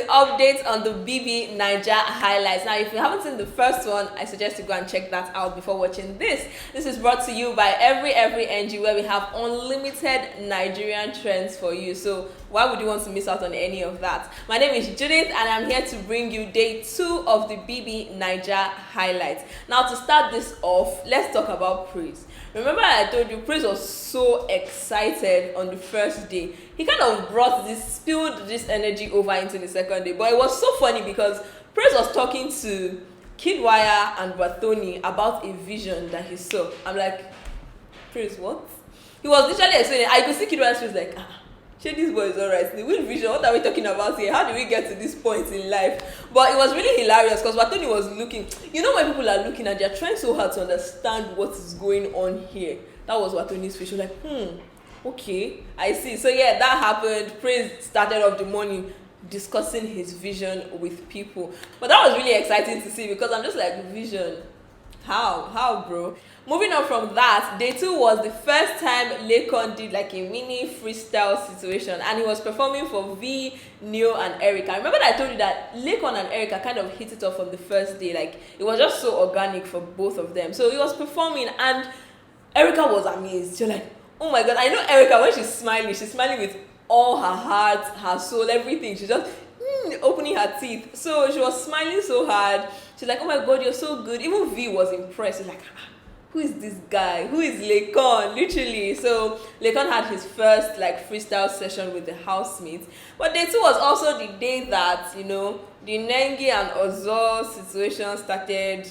update on the BBNaija highlights. Now, if you haven't seen the first one, I suggest you go and check that out before watching this. This is brought to you by every NG, where we have unlimited Nigerian trends for you. So why would you want to miss out on any of that? My name is Judith, and I'm here to bring you day 2 of the BBNaija highlights. Now, to start this off, let's talk about Praise. Remember I told you Praise was so excited on the first day. He kind of spilled this energy over into the second day. But it was so funny because Praise was talking to Kidwire and Bathoni about a vision that he saw. I'm like, Praise, what? He was literally explaining. I could see Kidwire's face like, shit, this boy is alright. The wind vision, what are we talking about here? How do we get to this point in life? But it was really hilarious because Bathoni was looking. You know, when people are looking and they're trying so hard to understand what is going on here. That was Bathoni's face. She was like, okay, I see. So yeah, that happened. Praise started off the morning discussing his vision with people. But that was really exciting to see because I'm just like, vision? How, bro? Moving on from that, day 2 was the first time Laycon did like a mini freestyle situation, and he was performing for V, Neo, and Erica. Remember that I told you that Laycon and Erica kind of hit it off on the first day. Like, it was just so organic for both of them. So he was performing, and Erica was amazed. She's like, oh my god, I know Erica, when she's smiling with all her heart, her soul, everything. She's just opening her teeth. So she was smiling so hard. She's like, oh my god, you're so good. Even V was impressed. She's like, who is this guy? Who is Laycon? Literally. So Laycon had his first like freestyle session with the Housemates. But day 2 was also the day that, the Nengi and Ozo situation started,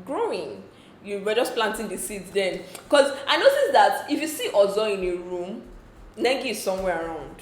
growing. You were just planting the seeds then. Because I noticed that if you see Ozo in a room, Nengi is somewhere around.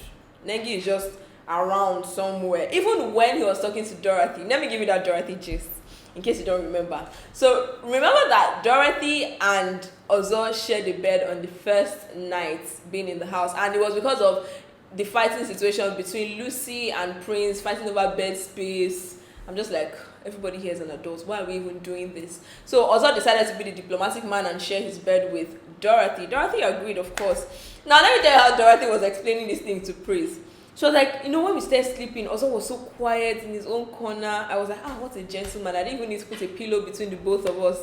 Nengi is just around somewhere. Even when he was talking to Dorothy. Let me give you that Dorothy gist, in case you don't remember. So remember that Dorothy and Ozo shared a bed on the first night being in the house, and it was because of the fighting situation between Lucy and Prince, fighting over bed space. I'm just like, everybody here is an adult. Why are we even doing this? So Ozo decided to be the diplomatic man and share his bed with Dorothy. Dorothy agreed, of course. Now let me tell you how Dorothy was explaining this thing to Praise. She was like, when we started sleeping, Ozo was so quiet in his own corner. I was like, what a gentleman. I didn't even need to put a pillow between the both of us.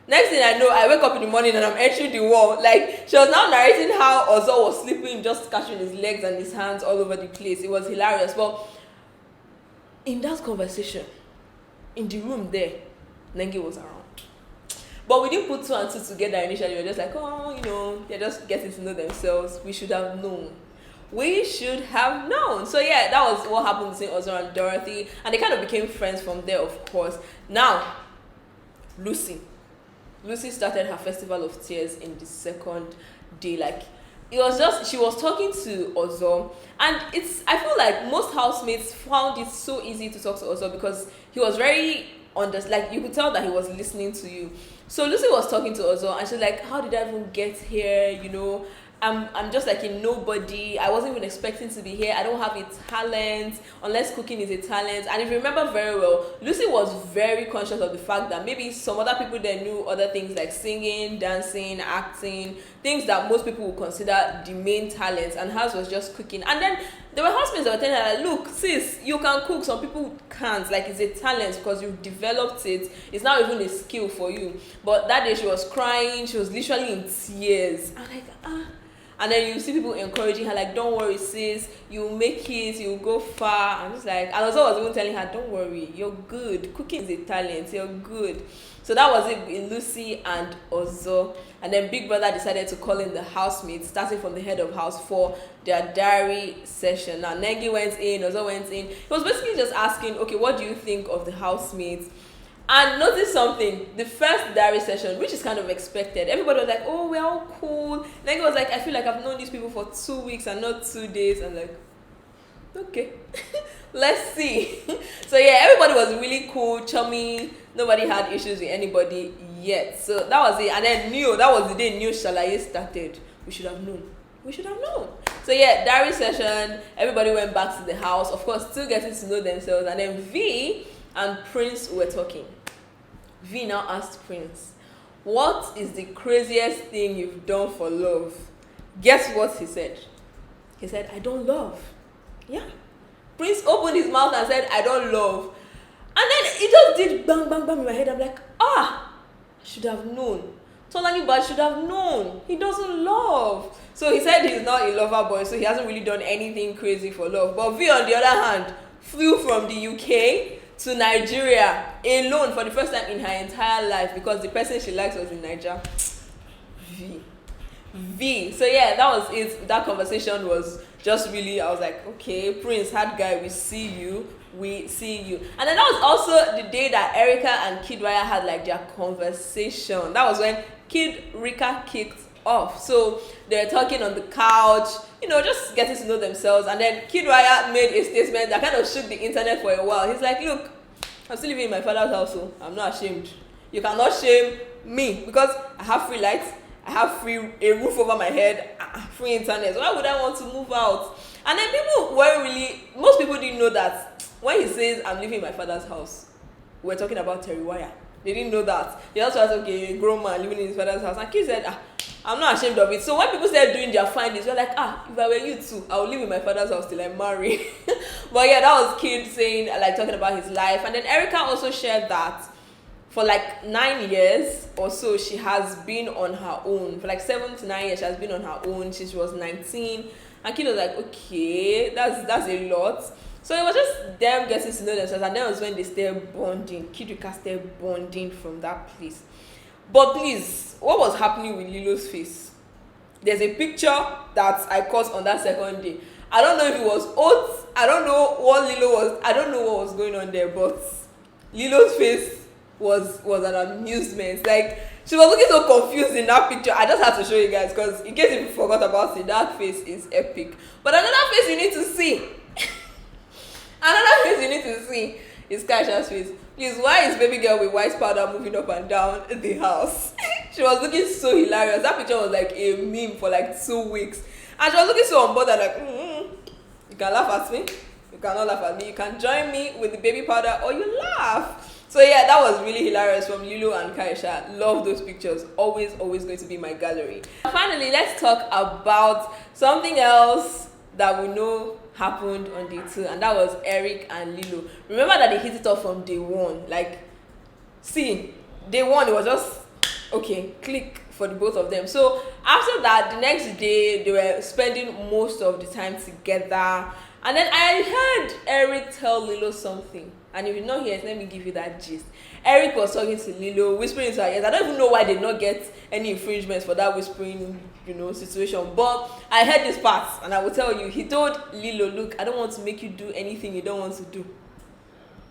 Next thing I know, I wake up in the morning and I'm entering the wall. Like, she was now narrating how Ozo was sleeping, just catching his legs and his hands all over the place. It was hilarious. But in that conversation, in the room there, Nengi was around. But we didn't put 2 and 2 together initially. We were just like, they're just getting to know themselves. We should have known. So yeah, that was what happened between Ozo and Dorothy, and they kind of became friends from there, of course. Now, Lucy started her festival of tears in the second day. Like, it was just, she was talking to Ozo, and I feel like most housemates found it so easy to talk to Ozo because he was very like, you could tell that he was listening to you. So Lucy was talking to Ozo, and she's like, how did I even get here? I'm just like a nobody. I wasn't even expecting to be here. I don't have a talent, unless cooking is a talent. And if you remember very well, Lucy was very conscious of the fact that maybe some other people there knew other things like singing, dancing, acting, things that most people would consider the main talents, and hers was just cooking. And then there were husbands that were telling her, look, sis, you can cook. Some people can't. Like, it's a talent because you've developed it. It's not even a skill for you. But that day she was crying. She was literally in tears. I'm like, And then you see people encouraging her, like, don't worry, sis, you'll make it, you'll go far. I'm just like, and Ozo was even telling her, don't worry, you're good. Cooking is a talent, you're good. So that was it with Lucy and Ozo. And then Big Brother decided to call in the housemates, starting from the head of house, for their diary session. Now, Nengi went in, Ozo went in. He was basically just asking, okay, what do you think of the housemates? And notice something, the first diary session, which is kind of expected, everybody was like, oh, we're all cool. Then he was like, I feel like I've known these people for 2 weeks and not 2 days. I'm like, okay, let's see. So yeah, everybody was really cool, chummy. Nobody had issues with anybody yet. So that was it. And then Neo, that was the day Neo Shalaye started. We should have known. So yeah, diary session, everybody went back to the house. Of course, still getting to know themselves. And then V and Prince were talking. V now asked Prince, what is the craziest thing you've done for love? Guess what he said? He said, I don't love. Yeah. Prince opened his mouth and said, I don't love. And then it just did bang, bang, bang in my head. I'm like, I should have known. Tolani Bad should have known. He doesn't love. So he said he's not a lover boy, so he hasn't really done anything crazy for love. But V, on the other hand, flew from the UK to Nigeria alone for the first time in her entire life because the person she likes was in Nigeria. V. So yeah, that was it. That conversation was just really, I was like, okay, Prince, hard guy, we see you. And then that was also the day that Erica and Kid Raya had like their conversation. That was when Kid Rika kicked off. So they were talking on the couch, just getting to know themselves. And then Kid Raya made a statement that kind of shook the internet for a while. He's like, look, I'm still living in my father's house, so I'm not ashamed. You cannot shame me because I have free lights, I have a roof over my head, free internet. So why would I want to move out? And then most people didn't know that when he says, I'm living in my father's house, we're talking about Terry Wire. They didn't know that. They also thought, okay, a grown man living in his father's house. And Kid said, I'm not ashamed of it. So when people started doing their findings, we're like, if I were you too, I would live in my father's house till I marry. But yeah, that was Kid saying, like, talking about his life. And then Erica also shared that for like 9 years or so, she has been on her own. For like 7 to 9 years, she has been on her own since she was 19. And Kid was like, okay, that's a lot. So it was just them getting to know themselves, and that was when they started bonding. Kid Rika started bonding from that place. But please, what was happening with Lilo's face? There's a picture that I caught on that second day. I don't know if it was oats. I don't know what Lilo was. I don't know what was going on there, but Lilo's face was an amusement. Like, she was looking so confused in that picture. I just had to show you guys because in case you forgot about it, that face is epic. But another face you need to see. Another face you need to see is Kaisha's face. Please, why is baby girl with white powder moving up and down the house? She was looking so hilarious. That picture was like a meme for like 2 weeks. And she was looking so unbothered, like, you can laugh at me, you cannot laugh at me, you can join me with the baby powder or you laugh. So yeah, that was really hilarious from Lilo and Kaisha. Love those pictures. Always going to be in my gallery. Finally, let's talk about something else that we know happened on day 2, and that was Eric and Lilo. Remember that they hit it off from day 1. Like, see, day 1 it was just okay, click for the both of them. So after that, the next day they were spending most of the time together. And then I heard Eric tell Lilo something. And if you know here, let me give you that gist. Eric was talking to Lilo, whispering into her ears. I don't even know why they did not get any infringements for that whispering, situation. But I heard this part, and I will tell you. He told Lilo, look, I don't want to make you do anything you don't want to do.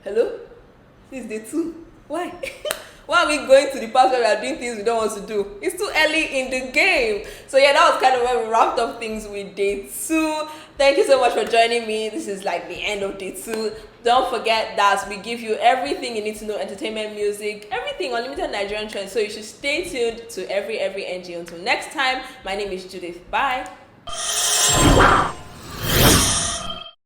Hello? This is day 2. Why? Why are we going to the part where we are doing things we don't want to do? It's too early in the game. So yeah, that was kind of where we wrapped up things with day 2. Thank you so much for joining me. This is like the end of day 2. Don't forget that we give you everything you need to know, entertainment, music, everything, unlimited Nigerian trends. So you should stay tuned to every NG. Until next time, my name is Judith. Bye.